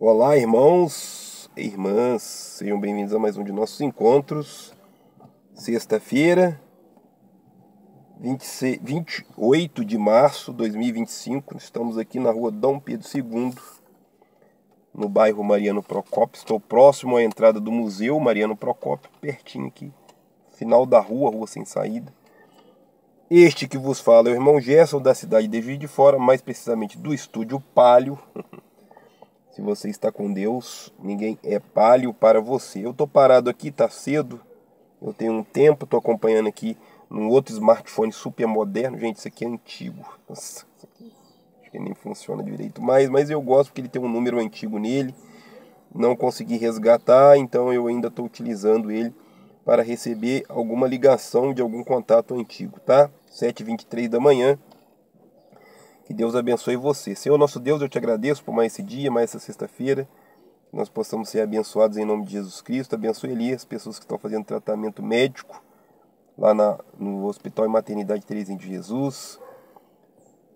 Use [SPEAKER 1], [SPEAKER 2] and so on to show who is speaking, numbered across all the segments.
[SPEAKER 1] Olá, irmãos e irmãs, sejam bem-vindos a mais um de nossos encontros. Sexta-feira, 28 de março de 2025, estamos aqui na rua Dom Pedro II, no bairro Mariano Procópio. Estou próximo à entrada do Museu Mariano Procópio, pertinho aqui, final da rua sem saída. Este que vos fala é o irmão Gerson, da cidade de Juiz de Fora, mais precisamente do estúdio Palio. Se você está com Deus, ninguém é palio para você. Eu estou parado aqui, tá cedo. Eu tenho um tempo, estou acompanhando aqui num outro smartphone super moderno. Gente, isso aqui é antigo. Nossa, isso aqui acho que nem funciona direito mais, mas eu gosto porque ele tem um número antigo nele. Não consegui resgatar, então eu ainda estou utilizando ele para receber alguma ligação de algum contato antigo, tá? 7h23 da manhã. Que Deus abençoe você. Senhor nosso Deus, eu te agradeço por mais esse dia, mais essa sexta-feira. Que nós possamos ser abençoados em nome de Jesus Cristo. Abençoe ali as pessoas que estão fazendo tratamento médico lá no Hospital e Maternidade Terezinha de Jesus.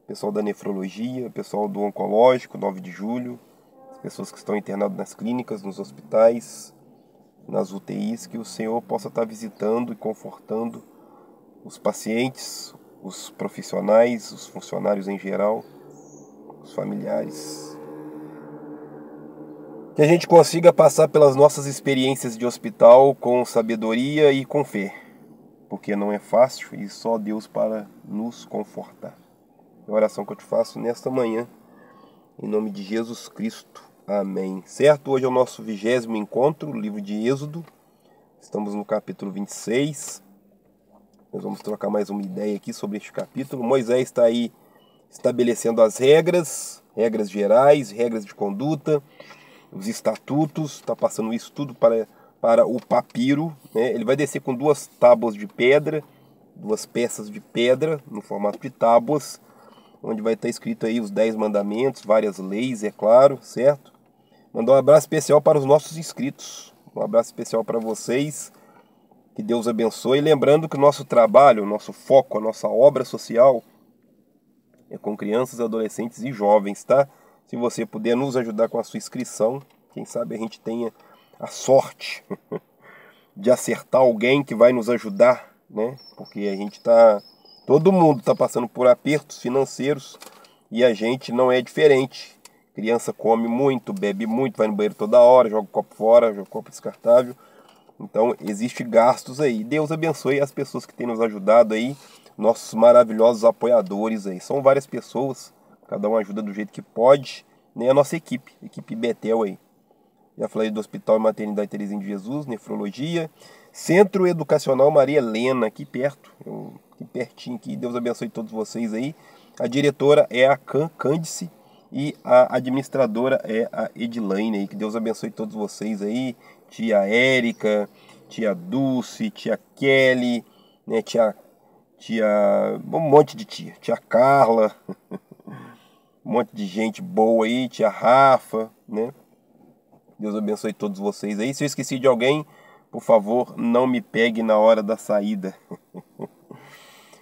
[SPEAKER 1] Pessoal da nefrologia, pessoal do oncológico, 9 de julho. As pessoas que estão internadas nas clínicas, nos hospitais, nas UTIs. Que o Senhor possa estar visitando e confortando os pacientes, os profissionais, os funcionários em geral, os familiares. Que a gente consiga passar pelas nossas experiências de hospital com sabedoria e com fé, porque não é fácil e só Deus para nos confortar. É a oração que eu te faço nesta manhã, em nome de Jesus Cristo. Amém. Certo? Hoje é o nosso 20º encontro, o livro de Êxodo. Estamos no capítulo 26. Nós vamos trocar mais uma ideia aqui sobre este capítulo. Moisés está aí estabelecendo as regras gerais, regras de conduta, os estatutos, está passando isso tudo para o papiro, né? Ele vai descer com 2 tábuas de pedra, 2 peças de pedra no formato de tábuas, onde vai estar escrito aí os 10 mandamentos, várias leis, é claro, certo? Mandar um abraço especial para os nossos inscritos, um abraço especial para vocês. Que Deus abençoe. Lembrando que o nosso trabalho, o nosso foco, a nossa obra social é com crianças, adolescentes e jovens, tá? Se você puder nos ajudar com a sua inscrição, quem sabe a gente tenha a sorte de acertar alguém que vai nos ajudar, né? Porque a gente todo mundo está passando por apertos financeiros e a gente não é diferente. Criança come muito, bebe muito, vai no banheiro toda hora, joga o copo fora, joga o copo descartável. Então, existe gastos aí. Deus abençoe as pessoas que têm nos ajudado aí, nossos maravilhosos apoiadores aí. São várias pessoas, cada um ajuda do jeito que pode, né? A nossa equipe Betel aí. Já falei do Hospital e Maternidade Terezinha de Jesus, nefrologia. Centro Educacional Maria Helena, aqui perto, aqui pertinho aqui. Deus abençoe todos vocês aí. A diretora é a Cândice e a administradora é a Edilaine aí. Que Deus abençoe todos vocês aí. Tia Érica, tia Dulce, tia Kelly, né, um monte de tia Carla, um monte de gente boa aí, tia Rafa, né? Deus abençoe todos vocês aí. Se eu esqueci de alguém, por favor, não me pegue na hora da saída.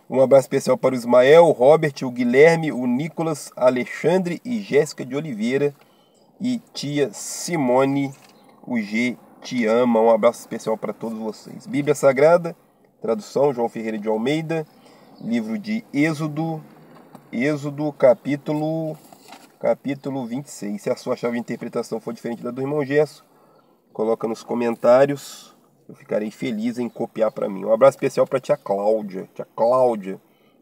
[SPEAKER 1] Um abraço especial para o Ismael, o Robert, o Guilherme, o Nicolas, Alexandre e Jéssica de Oliveira e tia Simone, o G te ama. Um abraço especial para todos vocês. Bíblia Sagrada, tradução João Ferreira de Almeida, livro de Êxodo, capítulo 26. Se a sua chave de interpretação for diferente da do irmão Gesso, coloca nos comentários. Eu ficarei feliz em copiar para mim. Um abraço especial para tia Cláudia.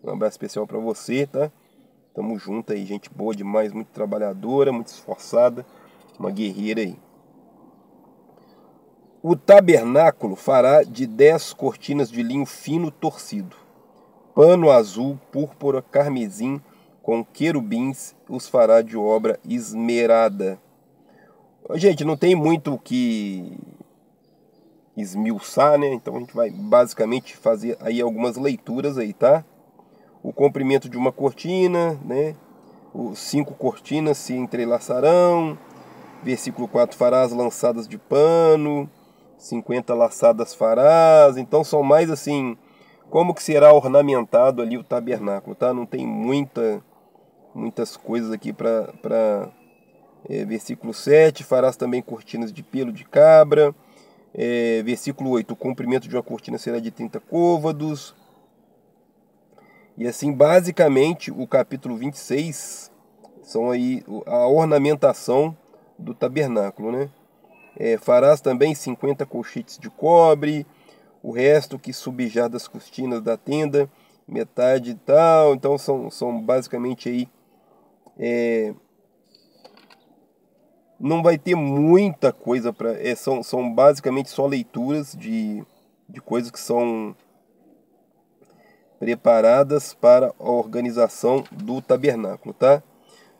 [SPEAKER 1] Um abraço especial para você, tá? Tamo junto aí, gente boa demais, muito trabalhadora, muito esforçada, uma guerreira aí. O tabernáculo fará de 10 cortinas de linho fino torcido, pano azul, púrpura, carmesim, com querubins, os fará de obra esmerada. Gente, não tem muito o que esmiuçar, né? Então a gente vai basicamente fazer aí algumas leituras aí, tá? O comprimento de uma cortina, né? Os 5 cortinas se entrelaçarão. Versículo 4, farás lançadas de pano, 50 laçadas farás. Então são mais assim, como que será ornamentado ali o tabernáculo, tá? Não tem muitas coisas aqui para Versículo 7, farás também cortinas de pelo de cabra. Versículo 8, o comprimento de uma cortina será de 30 côvados. E assim, basicamente, o capítulo 26 são aí a ornamentação do tabernáculo, né? Farás também 50 colchetes de cobre, o resto que subjar das cortinas da tenda, metade e tal. Então são basicamente aí, não vai ter muita coisa para, são basicamente só leituras de coisas que são preparadas para a organização do tabernáculo, tá?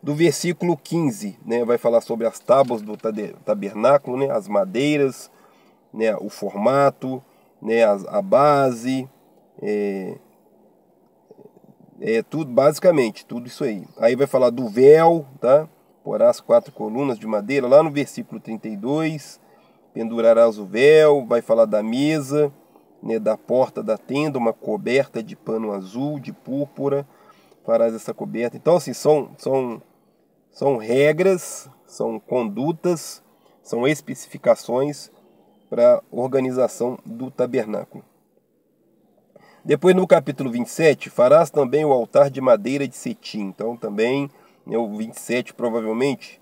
[SPEAKER 1] Do versículo 15, né, vai falar sobre as tábuas do tabernáculo, né, as madeiras, né, o formato, né, a base, tudo, basicamente, tudo isso aí. Aí vai falar do véu, tá? Porás 4 colunas de madeira, lá no versículo 32, pendurarás o véu, vai falar da mesa, né, da porta da tenda, uma coberta de pano azul, de púrpura, farás essa coberta. Então, assim, são regras, são condutas, são especificações para a organização do tabernáculo. Depois, no capítulo 27, farás também o altar de madeira de cetim. Então, também, né, o 27 provavelmente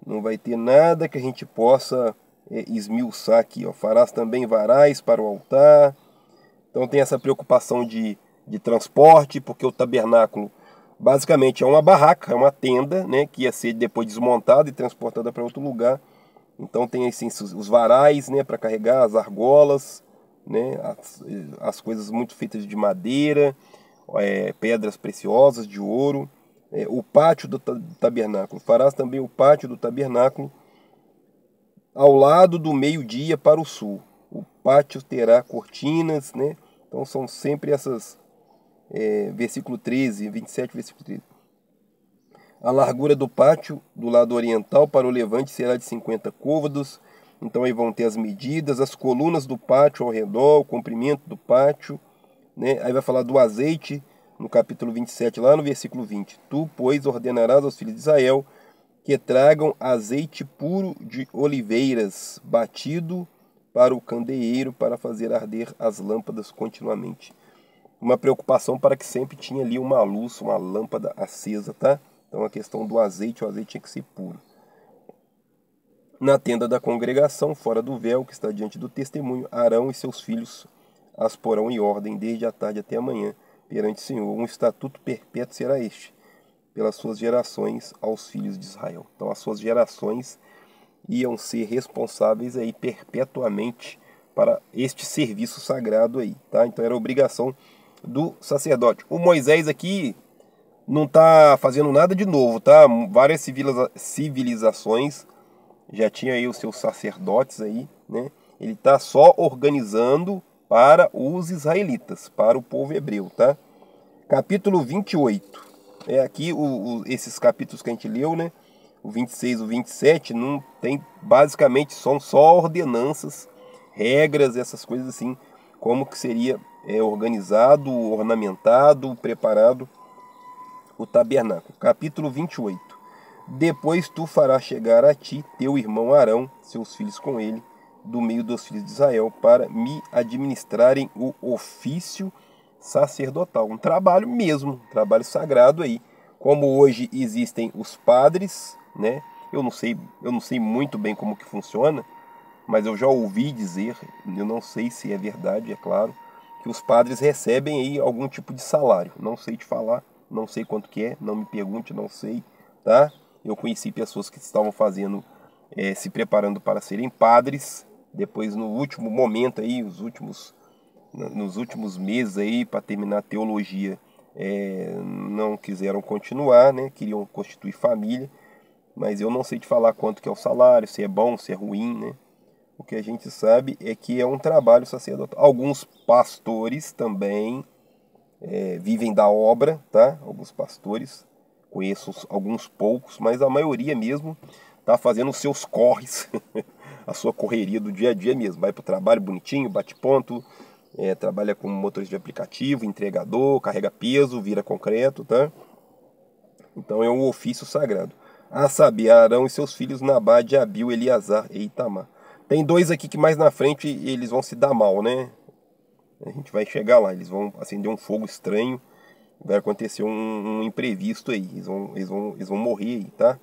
[SPEAKER 1] não vai ter nada que a gente possa esmiuçar aqui. Ó. Farás também varais para o altar. Então, tem essa preocupação de transporte, porque o tabernáculo basicamente é uma barraca, é uma tenda, né, que ia ser depois desmontada e transportada para outro lugar. Então, tem assim, os varais, né, para carregar, as argolas, né, as coisas muito feitas de madeira, pedras preciosas, de ouro. O pátio do tabernáculo. Farás também o pátio do tabernáculo ao lado do meio-dia para o sul. O pátio terá cortinas, né? Então são sempre essas, versículo 13, 27, versículo 13. A largura do pátio do lado oriental para o levante será de 50 côvados. Então aí vão ter as medidas, as colunas do pátio ao redor, o comprimento do pátio, né? Aí vai falar do azeite no capítulo 27, lá no versículo 20. Tu, pois, ordenarás aos filhos de Israel que tragam azeite puro de oliveiras, batido para o candeeiro, para fazer arder as lâmpadas continuamente. Uma preocupação para que sempre tinha ali uma luz, uma lâmpada acesa, tá? Então a questão do azeite, o azeite tinha que ser puro. Na tenda da congregação, fora do véu, que está diante do testemunho, Arão e seus filhos as porão em ordem, desde a tarde até a manhã, perante o Senhor. Um estatuto perpétuo será este, pelas suas gerações aos filhos de Israel. Então as suas gerações iam ser responsáveis aí perpetuamente para este serviço sagrado aí, tá? Então era obrigação do sacerdote. O Moisés aqui não está fazendo nada de novo, tá? Várias civilizações já tinha aí os seus sacerdotes aí, né? Ele está só organizando para os israelitas, para o povo hebreu, tá? Capítulo 28. Aqui esses capítulos que a gente leu, né? O 26, o 27, não tem, basicamente são só ordenanças, regras, essas coisas assim, como que seria organizado, ornamentado, preparado o tabernáculo. Capítulo 28. Depois tu farás chegar a ti teu irmão Arão, seus filhos com ele, do meio dos filhos de Israel, para me administrarem o ofício sacerdotal. Um trabalho mesmo, um trabalho sagrado aí. Como hoje existem os padres, né? Eu não sei muito bem como que funciona, mas eu já ouvi dizer, eu não sei se é verdade, é claro, que os padres recebem aí algum tipo de salário. Não sei te falar, não sei quanto que é, não me pergunte, não sei, tá? Eu conheci pessoas que estavam fazendo, se preparando para serem padres, depois no último momento aí, nos últimos meses aí, para terminar a teologia, não quiseram continuar, né? Queriam constituir família, mas eu não sei te falar quanto que é o salário, se é bom, se é ruim, né? O que a gente sabe é que é um trabalho sacerdotal. Alguns pastores também vivem da obra, tá? Alguns pastores, conheço alguns poucos, mas a maioria mesmo tá fazendo os seus corres, a sua correria do dia a dia mesmo. Vai para o trabalho bonitinho, bate ponto, trabalha como motorista de aplicativo, entregador, carrega peso, vira concreto, tá? Então é um ofício sagrado. a saber, Arão e seus filhos Nabade, Abiú, Eleazar e Itamar. Tem dois aqui que mais na frente eles vão se dar mal, né? A gente vai chegar lá, eles vão acender um fogo estranho, vai acontecer um imprevisto aí, eles vão morrer aí, tá?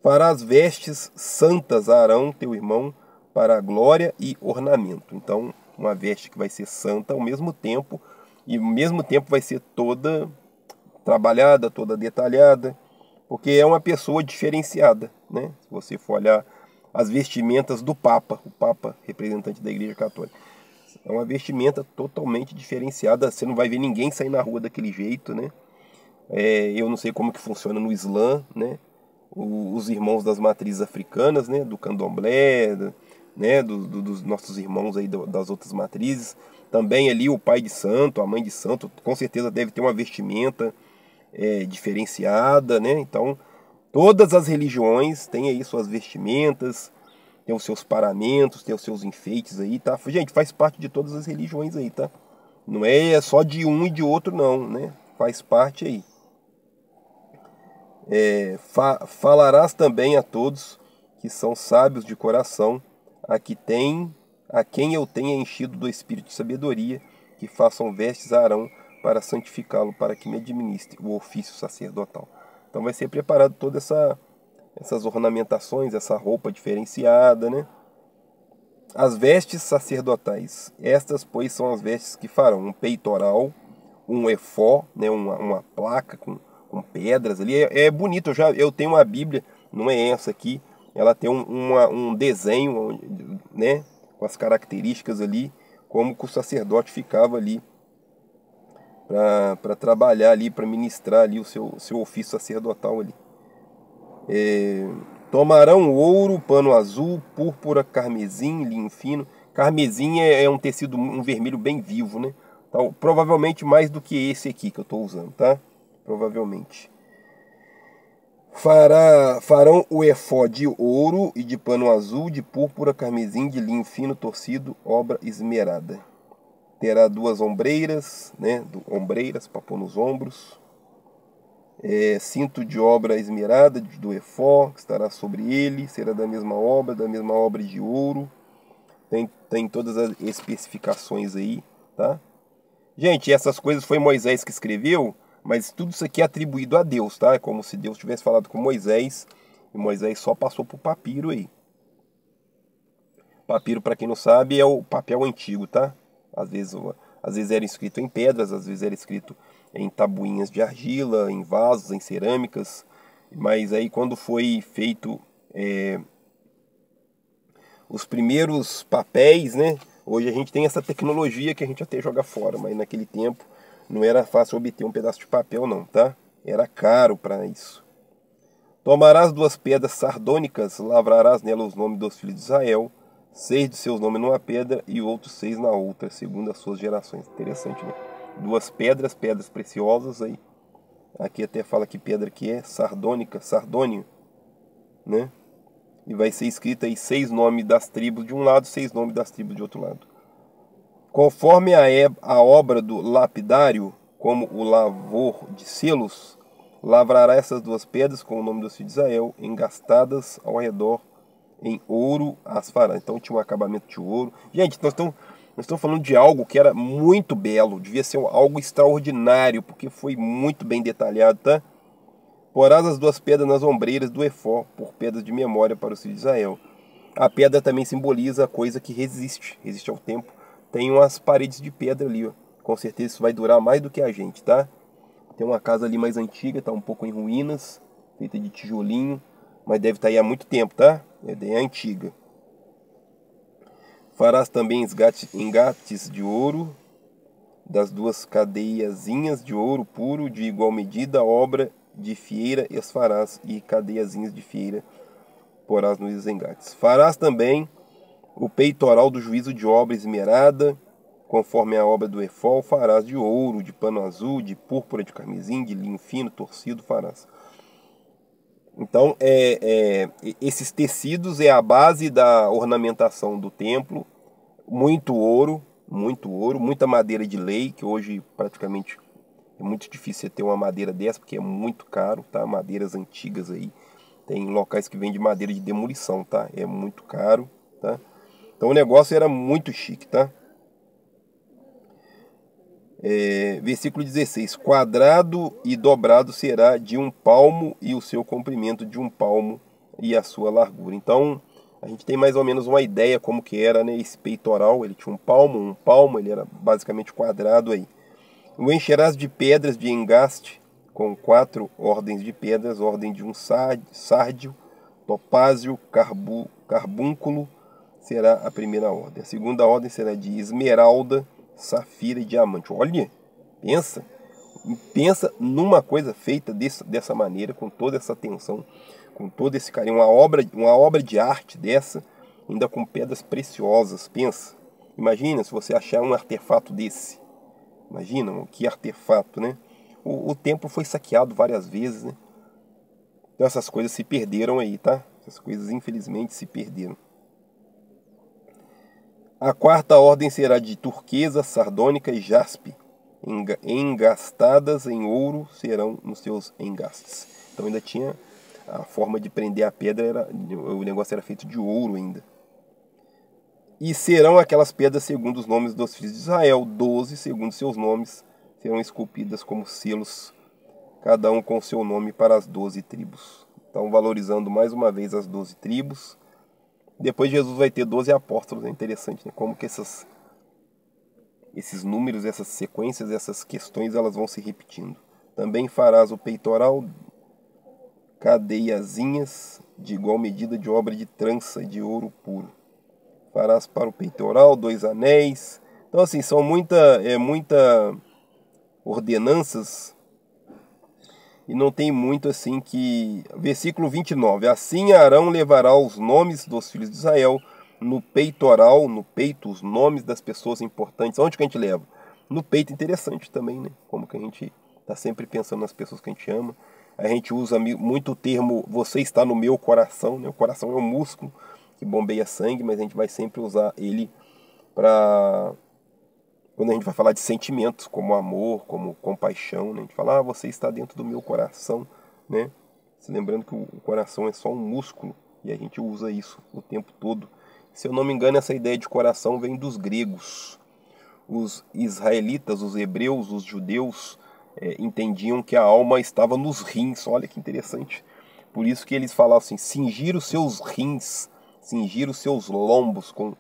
[SPEAKER 1] Farás vestes santas a Arão, teu irmão, para a glória e ornamento. Então, uma veste que vai ser santa ao mesmo tempo, e ao mesmo tempo vai ser toda trabalhada, toda detalhada, porque é uma pessoa diferenciada, né? Se você for olhar as vestimentas do Papa, o Papa representante da Igreja Católica, é uma vestimenta totalmente diferenciada, você não vai ver ninguém sair na rua daquele jeito, né? Eu não sei como que funciona no Islã, né? Os irmãos das matrizes africanas, né? Do candomblé, né? Dos nossos irmãos aí das outras matrizes. Também ali o pai de santo, a mãe de santo, com certeza deve ter uma vestimenta diferenciada, né? Então, todas as religiões têm aí suas vestimentas, tem os seus paramentos, tem os seus enfeites aí, tá? Gente, faz parte de todas as religiões aí, tá? Não é só de um e de outro, não, né? Faz parte aí. Falarás também a todos que são sábios de coração, a quem eu tenha enchido do espírito de sabedoria, que façam vestes a Arão para santificá-lo, para que me administre o ofício sacerdotal. Então vai ser preparado todas essas ornamentações, essa roupa diferenciada, né? As vestes sacerdotais, estas, pois, são as vestes que farão um peitoral, um efó, né, uma placa com pedras ali. É bonito, eu tenho uma Bíblia, não é essa aqui, ela tem um desenho, né, com as características ali, como que o sacerdote ficava ali para trabalhar ali, para ministrar ali o seu ofício sacerdotal ali. Tomarão ouro, pano azul, púrpura, carmesim, linho fino. Carmesim é um tecido, um vermelho bem vivo, né? Então, provavelmente mais do que esse aqui que eu estou usando, tá? Provavelmente. Farão o efó de ouro e de pano azul, de púrpura, carmesim, de linho fino, torcido, obra esmerada. Terá duas ombreiras, né? Ombreiras para pôr nos ombros. Cinto de obra esmerada do efó, que estará sobre ele, será da mesma obra de ouro. Tem todas as especificações aí, tá? Gente, essas coisas foi Moisés que escreveu, mas tudo isso aqui é atribuído a Deus, tá? É como se Deus tivesse falado com Moisés, e Moisés só passou pro papiro aí. Papiro, para quem não sabe, é o papel antigo, tá? Às vezes era escrito em pedras, às vezes era escrito em tabuinhas de argila, em vasos, em cerâmicas. Mas aí quando foi feito os primeiros papéis, né? Hoje a gente tem essa tecnologia que a gente até joga fora, mas naquele tempo não era fácil obter um pedaço de papel não, tá? Era caro para isso. Tomarás duas pedras sardônicas, lavrarás nelas os nomes dos filhos de Israel, 6 de seus nomes numa pedra e outros 6 na outra, segundo as suas gerações. Interessante, né? Duas pedras preciosas aí. Aqui até fala que pedra que é sardônica, sardônio, né? E vai ser escrito aí 6 nomes das tribos de um lado, 6 nomes das tribos de outro lado. Conforme a obra do lapidário, como o lavor de selos, lavrará essas duas pedras com o nome dos filhos de Israel, engastadas ao redor em ouro as fará. Então tinha um acabamento de ouro. Gente, nós estamos falando de algo que era muito belo, devia ser algo extraordinário, porque foi muito bem detalhado, tá? Porás as duas pedras nas ombreiras do efó, por pedras de memória para os filhos de Israel. A pedra também simboliza a coisa que resiste ao tempo. Tem umas paredes de pedra ali, ó. Com certeza isso vai durar mais do que a gente, tá? Tem uma casa ali mais antiga, tá um pouco em ruínas, feita de tijolinho, mas deve estar aí há muito tempo, tá? É antiga. Farás também engates de ouro, das duas cadeiazinhas de ouro puro, de igual medida, obra de fieira e as farás, e cadeiazinhas de fieira porás nos engates. Farás também o peitoral do juízo de obra esmerada, conforme a obra do efó, farás de ouro, de pano azul, de púrpura, de carmesim, de linho fino, torcido, farás. Então, esses tecidos é a base da ornamentação do templo, muito ouro, muita madeira de lei, que hoje praticamente é muito difícil você ter uma madeira dessa, porque é muito caro, tá? Madeiras antigas aí, Tem locais que vendem madeira de demolição, tá? É muito caro, tá? Então o negócio era muito chique, tá? Versículo 16: quadrado e dobrado será de 1 palmo, e o seu comprimento de 1 palmo, e a sua largura. Então a gente tem mais ou menos uma ideia como que era, né, esse peitoral. Ele tinha 1 palmo, ele era basicamente quadrado aí. O encherás de pedras de engaste, com 4 ordens de pedras, ordem de um sárdio, topázio, carbúnculo, será a primeira ordem. A segunda ordem será de esmeralda, safira e diamante. Olha, pensa numa coisa feita dessa maneira, com toda essa atenção, com todo esse carinho, uma obra de arte dessa, ainda com pedras preciosas. Pensa, imagina se você achar um artefato desse. Imagina que artefato, né? O templo foi saqueado várias vezes, né? Então essas coisas se perderam aí, tá? Essas coisas infelizmente se perderam. A quarta ordem será de turquesa, sardônica e jaspe. Engastadas em ouro serão nos seus engastes. Então ainda tinha a forma de prender a pedra, o negócio era feito de ouro ainda. E serão aquelas pedras segundo os nomes dos filhos de Israel, 12 segundo seus nomes, serão esculpidas como selos, cada um com seu nome para as 12 tribos. Então valorizando mais uma vez as 12 tribos. Depois Jesus vai ter 12 apóstolos. É interessante, né? Como que esses números, essas sequências, essas questões, elas vão se repetindo. Também farás o peitoral, cadeiazinhas de igual medida de obra de trança de ouro puro. Farás para o peitoral 2 anéis. Então assim, são muita ordenanças, e não tem muito assim que... Versículo 29. Assim Arão levará os nomes dos filhos de Israel no peitoral, no peito, os nomes das pessoas importantes. Onde que a gente leva? No peito. Interessante também, né? Como que a gente está sempre pensando nas pessoas que a gente ama. A gente usa muito o termo você está no meu coração, né? O coração é um músculo que bombeia sangue, mas a gente vai sempre usar ele para... Quando a gente vai falar de sentimentos, como amor, como compaixão, né? A gente fala, você está dentro do meu coração, né? Se lembrando que o coração é só um músculo, e a gente usa isso o tempo todo. Se eu não me engano, essa ideia de coração vem dos gregos. Os israelitas, os hebreus, os judeus, entendiam que a alma estava nos rins. Olha que interessante. Por isso que eles falavam assim, cingir os seus rins, cingir os seus lombos com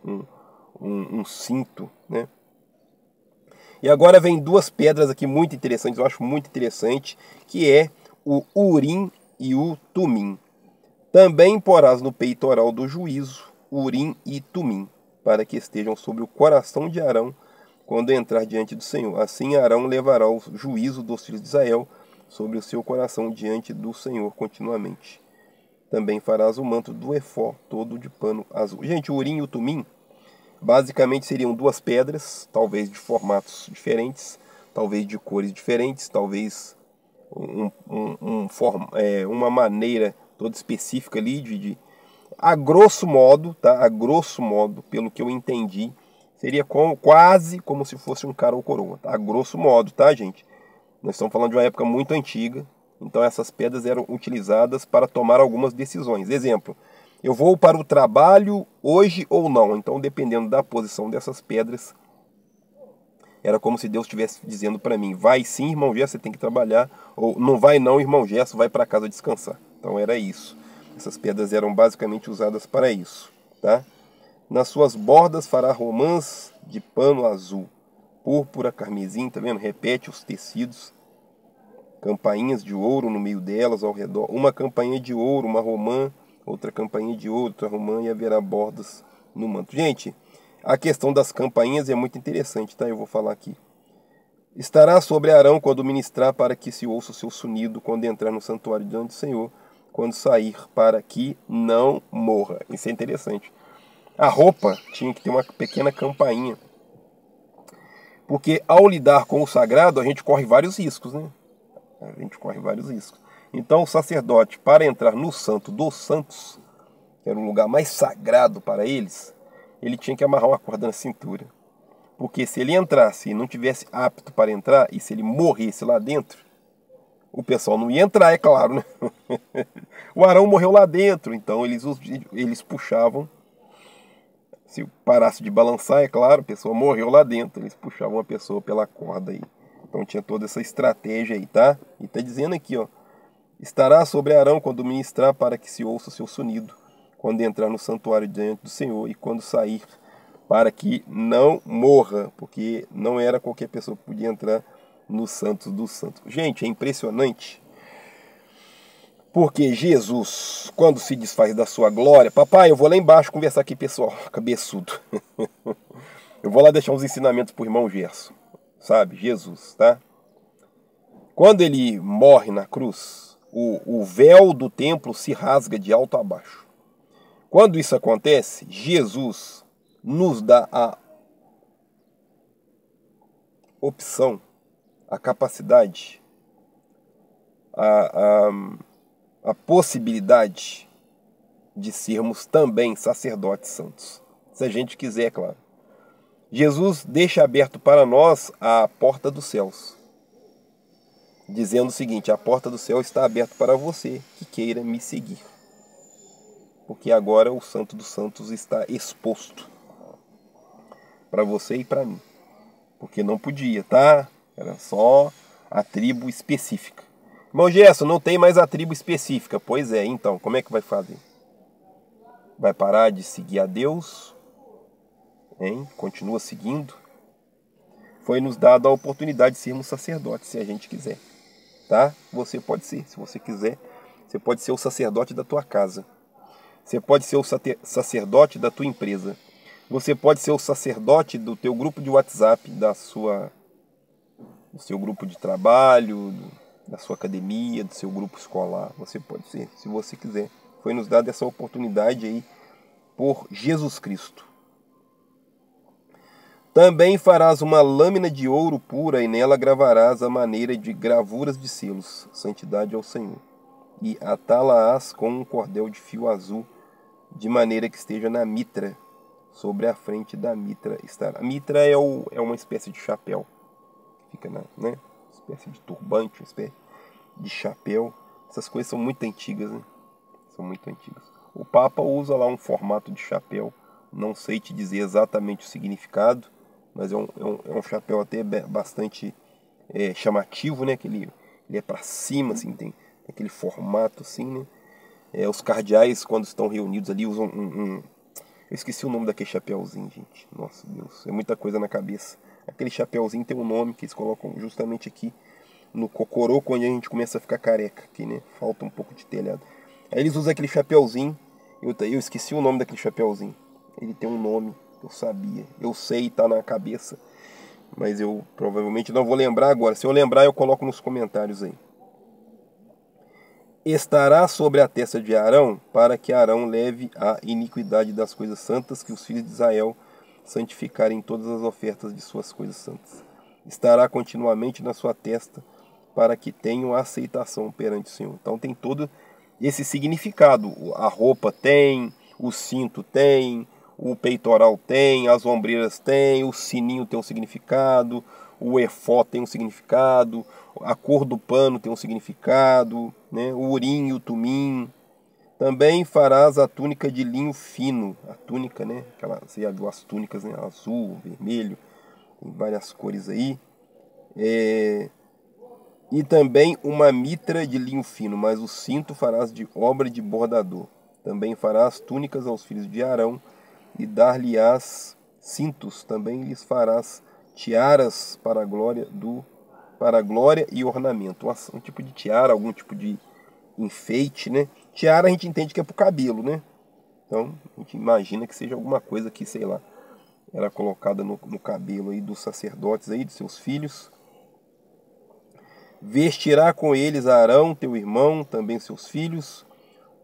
[SPEAKER 1] um cinto, né? E agora vem 2 pedras aqui muito interessantes, eu acho muito interessante, que é o Urim e o Tumim. Também porás no peitoral do juízo, Urim e Tumim, para que estejam sobre o coração de Arão quando entrar diante do Senhor. Assim Arão levará o juízo dos filhos de Israel sobre o seu coração diante do Senhor continuamente. Também farás o manto do efó, todo de pano azul. Gente, o Urim e o Tumim basicamente seriam 2 pedras, talvez de formatos diferentes, talvez de cores diferentes, talvez uma maneira toda específica ali a grosso modo, tá? A grosso modo, pelo que eu entendi, seria quase como se fosse um cara ou coroa, tá? A grosso modo, tá, gente? Nós estamos falando de uma época muito antiga, então essas pedras eram utilizadas para tomar algumas decisões. Exemplo, eu vou para o trabalho hoje ou não? Então, dependendo da posição dessas pedras, era como se Deus estivesse dizendo para mim, vai sim, irmão Gesso, você tem que trabalhar, ou não vai não, irmão Gesso, vai para casa descansar. Então era isso. Essas pedras eram basicamente usadas para isso, tá? Nas suas bordas fará romãs de pano azul, púrpura, carmesim, tá vendo? Repete os tecidos. Campainhas de ouro no meio delas, ao redor. Uma campainha de ouro, uma romã, outra campainha de ouro, outra romã, e haverá bordas no manto. Gente, a questão das campainhas é muito interessante, tá? Eu vou falar aqui. Estará sobre Arão quando ministrar, para que se ouça o seu sonido quando entrar no santuário diante do Senhor, quando sair, para que não morra. Isso é interessante. A roupa tinha que ter uma pequena campainha, porque ao lidar com o sagrado, a gente corre vários riscos, né? A gente corre vários riscos. Então o sacerdote, para entrar no Santo dos Santos, que era um lugar mais sagrado para eles, ele tinha que amarrar uma corda na cintura. Porque se ele entrasse e não tivesse apto para entrar, e se ele morresse lá dentro, O pessoal não ia entrar, é claro, né? O Arão morreu lá dentro, então eles puxavam. Se parasse de balançar, é claro, a pessoa morreu lá dentro. Eles puxavam a pessoa pela corda aí. Então tinha toda essa estratégia aí, tá? E tá dizendo aqui, ó. Estará sobre Arão quando ministrar para que se ouça o seu sonido, quando entrar no santuário diante do Senhor e quando sair, para que não morra, porque não era qualquer pessoa que podia entrar no Santos dos Santos. Gente, é impressionante. Porque Jesus, quando se desfaz da sua glória, papai, eu vou lá embaixo conversar aqui, pessoal, cabeçudo. Eu vou lá deixar uns ensinamentos pro irmão Gerson, sabe? Jesus, tá? Quando ele morre na cruz, o véu do templo se rasga de alto a baixo. Quando isso acontece, Jesus nos dá a opção, a capacidade, a possibilidade de sermos também sacerdotes santos. Se a gente quiser, é claro. Jesus deixa aberto para nós a porta dos céus, dizendo o seguinte: a porta do céu está aberta para você que queira me seguir. Porque agora o Santo dos Santos está exposto para você e para mim. Porque não podia, tá? Era só a tribo específica. Irmão Gerson, não tem mais a tribo específica. Pois é, então, como é que vai fazer? Vai parar de seguir a Deus? Hein? Continua seguindo? Foi nos dada a oportunidade de sermos sacerdotes, se a gente quiser. Tá? Você pode ser, se você quiser. Você pode ser o sacerdote da tua casa. Você pode ser o sacerdote da tua empresa. Você pode ser o sacerdote do teu grupo de WhatsApp, do seu grupo de trabalho, da sua academia, do seu grupo escolar. Você pode ser, se você quiser. Foi nos dada essa oportunidade aí por Jesus Cristo. Também farás uma lâmina de ouro pura e nela gravarás a maneira de gravuras de selos, santidade ao Senhor. E atá-la-ás com um cordel de fio azul, de maneira que esteja na mitra, sobre a frente da mitra estará. A mitra é uma espécie de chapéu, fica né? Uma espécie de turbante, uma espécie de chapéu. Essas coisas são muito antigas, né? São muito antigas. O Papa usa lá um formato de chapéu, não sei te dizer exatamente o significado, mas é um chapéu até bastante chamativo, né? Que ele é para cima, assim, tem aquele formato assim, né? Os cardeais, quando estão reunidos ali, usam eu esqueci o nome daquele chapéuzinho, gente. Nossa Deus, é muita coisa na cabeça. Aquele chapéuzinho tem um nome que eles colocam justamente aqui no cocorô, quando a gente começa a ficar careca, aqui, né? Falta um pouco de telhado. Aí eles usam aquele chapéuzinho, eu esqueci o nome daquele chapéuzinho. Ele tem um nome, eu sabia, eu sei, tá na cabeça, mas eu provavelmente não vou lembrar agora. Se eu lembrar, eu coloco nos comentários aí. Estará sobre a testa de Arão, para que Arão leve a iniquidade das coisas santas que os filhos de Israel santificarem todas as ofertas de suas coisas santas. Estará continuamente na sua testa, para que tenham aceitação perante o Senhor. Então tem todo esse significado. A roupa tem, o cinto tem, o peitoral tem, as ombreiras tem, o sininho tem um significado, o efó tem um significado, a cor do pano tem um significado, né? O urim e o tumim. Também farás a túnica de linho fino, a túnica, né? Você já viu as túnicas, né? Azul, vermelho, tem várias cores aí. E também uma mitra de linho fino, mas o cinto farás de obra de bordador. Também farás túnicas aos filhos de Arão e dar-lhe-ás cintos. Também lhes farás tiaras para a glória e ornamento. Um tipo de tiara, algum tipo de enfeite, né? Tiara a gente entende que é pro cabelo, né? Então a gente imagina que seja alguma coisa que, sei lá, era colocada no cabelo aí dos sacerdotes aí, de seus filhos. Vestirá com eles Arão, teu irmão, também seus filhos,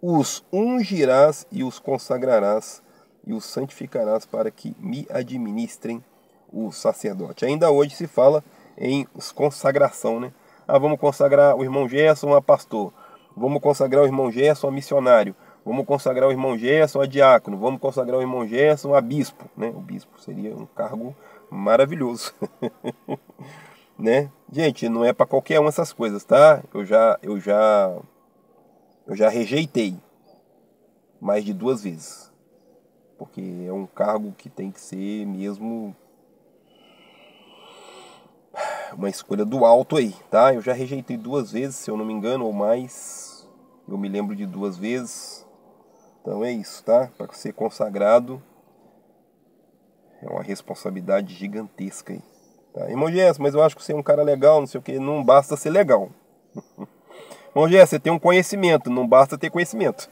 [SPEAKER 1] os ungirás e os consagrarás, e os santificarás para que me administrem o sacerdote. Ainda hoje se fala em consagração, né? Vamos consagrar o irmão Gerson a pastor, vamos consagrar o irmão Gerson a missionário, vamos consagrar o irmão Gerson a diácono, vamos consagrar o irmão Gerson a bispo, né? O bispo seria um cargo maravilhoso. né? Gente, não é para qualquer um essas coisas, tá? Eu já rejeitei mais de 2 vezes, porque é um cargo que tem que ser mesmo uma escolha do alto aí, tá? Eu já rejeitei 2 vezes, se eu não me engano, ou mais. Eu me lembro de 2 vezes. Então é isso, tá? Para ser consagrado é uma responsabilidade gigantesca aí. Tá? Irmão Gerson, mas eu acho que você é um cara legal, não sei o que, não basta ser legal. Irmão Gerson, você tem um conhecimento, não basta ter conhecimento.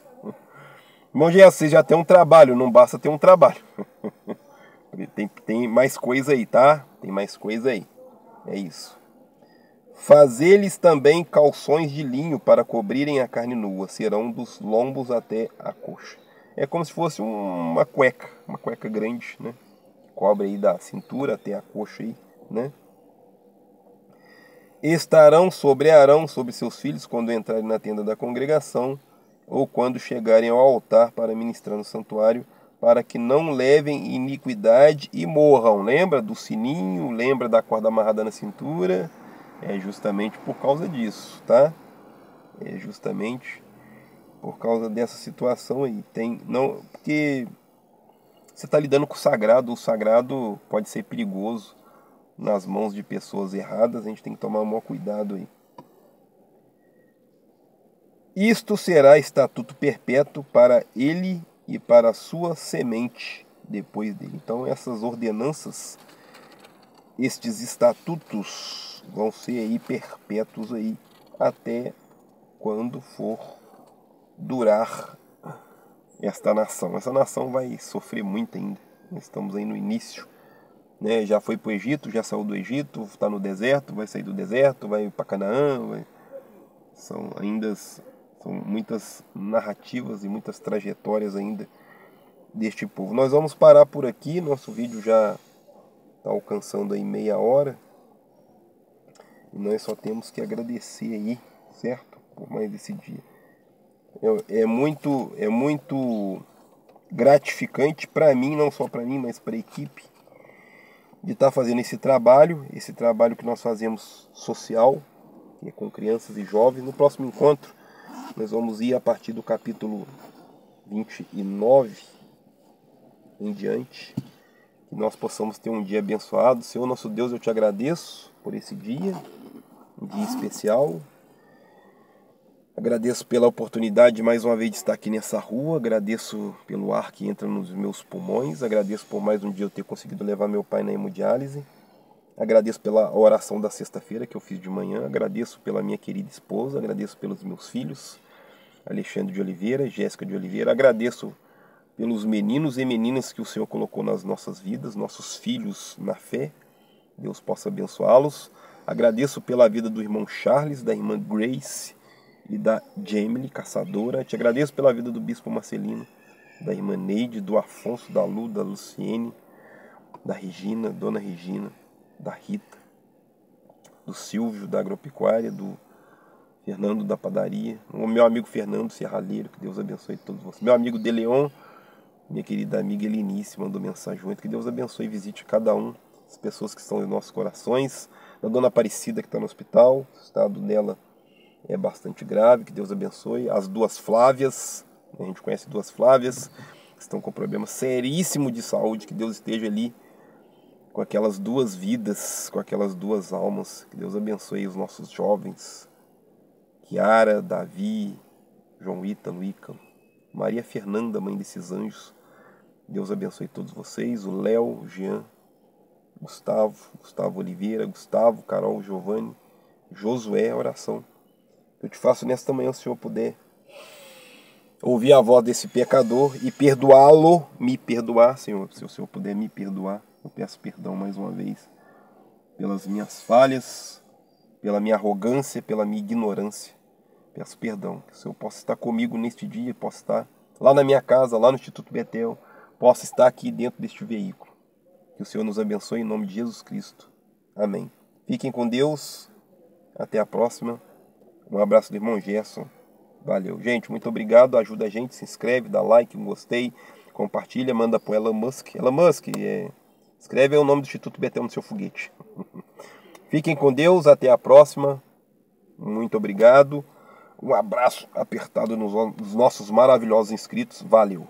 [SPEAKER 1] Irmão Gerson, você já tem um trabalho, não basta ter um trabalho. Tem mais coisa aí, tá? Tem mais coisa aí. É isso. Fazer-lhes também calções de linho para cobrirem a carne nua, serão dos lombos até a coxa. É como se fosse uma cueca grande, né? Cobre aí da cintura até a coxa aí, né? Estarão sobre Arão, sobre seus filhos, quando entrarem na tenda da congregação, ou quando chegarem ao altar para ministrar no santuário, para que não levem iniquidade e morram. Lembra do sininho? Lembra da corda amarrada na cintura? É justamente por causa disso, tá? É justamente por causa dessa situação aí. Não, porque você está lidando com o sagrado pode ser perigoso nas mãos de pessoas erradas, a gente tem que tomar o maior cuidado aí. Isto será estatuto perpétuo para ele e para a sua semente depois dele. Então essas ordenanças, estes estatutos vão ser aí perpétuos aí até quando for durar esta nação. Essa nação vai sofrer muito ainda. Nós estamos aí no início, né? Já foi para o Egito, já saiu do Egito, está no deserto, vai sair do deserto, vai para Canaã. São muitas narrativas e muitas trajetórias ainda deste povo. Nós vamos parar por aqui, nosso vídeo já está alcançando aí meia hora. E nós só temos que agradecer aí, certo? Por mais esse dia. É muito gratificante para mim, não só para mim, mas para a equipe, de estar fazendo esse trabalho que nós fazemos social, que é com crianças e jovens. No próximo encontro, nós vamos ir a partir do capítulo 29 em diante, que nós possamos ter um dia abençoado. Senhor nosso Deus, eu te agradeço por esse dia, um dia especial. Agradeço pela oportunidade de mais uma vez de estar aqui nessa rua, agradeço pelo ar que entra nos meus pulmões, agradeço por mais um dia eu ter conseguido levar meu pai na hemodiálise, agradeço pela oração da sexta-feira que eu fiz de manhã, agradeço pela minha querida esposa, agradeço pelos meus filhos, Alexandre de Oliveira, Jéssica de Oliveira, agradeço pelos meninos e meninas que o Senhor colocou nas nossas vidas, nossos filhos na fé, Deus possa abençoá-los, agradeço pela vida do irmão Charles, da irmã Grace, e da Jamie, caçadora. Te agradeço pela vida do bispo Marcelino, da irmã Neide, do Afonso, da Lu, da Luciene, da Regina, dona Regina, da Rita, do Silvio, da agropecuária, do Fernando, da padaria, o meu amigo Fernando Serralheiro, que Deus abençoe todos vocês. Meu amigo Deleon, minha querida amiga Elinice, mandou mensagem muito. Que Deus abençoe e visite cada um, as pessoas que estão em nossos corações. Da dona Aparecida, que está no hospital, o estado dela é bastante grave, que Deus abençoe. As 2 Flávias, a gente conhece 2 Flávias, que estão com problema seríssimo de saúde, que Deus esteja ali com aquelas 2 vidas, com aquelas 2 almas, que Deus abençoe os nossos jovens, Kiara, Davi, João Ítalo, Ícaro, Maria Fernanda, mãe desses anjos, Deus abençoe todos vocês, o Léo, o Jean, Gustavo Oliveira, Gustavo, Carol, Giovanni, Josué, oração eu te faço nesta manhã, se o Senhor puder ouvir a voz desse pecador e perdoá-lo, me perdoar, Senhor, se o Senhor puder me perdoar, eu peço perdão mais uma vez pelas minhas falhas, pela minha arrogância, pela minha ignorância, peço perdão, que o Senhor possa estar comigo neste dia, possa estar lá na minha casa, lá no Instituto Betel, possa estar aqui dentro deste veículo, que o Senhor nos abençoe em nome de Jesus Cristo, amém. Fiquem com Deus, até a próxima. Um abraço do irmão Gerson. Valeu. Gente, muito obrigado. Ajuda a gente, se inscreve, dá like, um gostei, compartilha, manda pro Elon Musk. Elon Musk, escreve aí o nome do Instituto Betel no seu foguete. Fiquem com Deus, até a próxima. Muito obrigado. Um abraço apertado nos nossos maravilhosos inscritos. Valeu!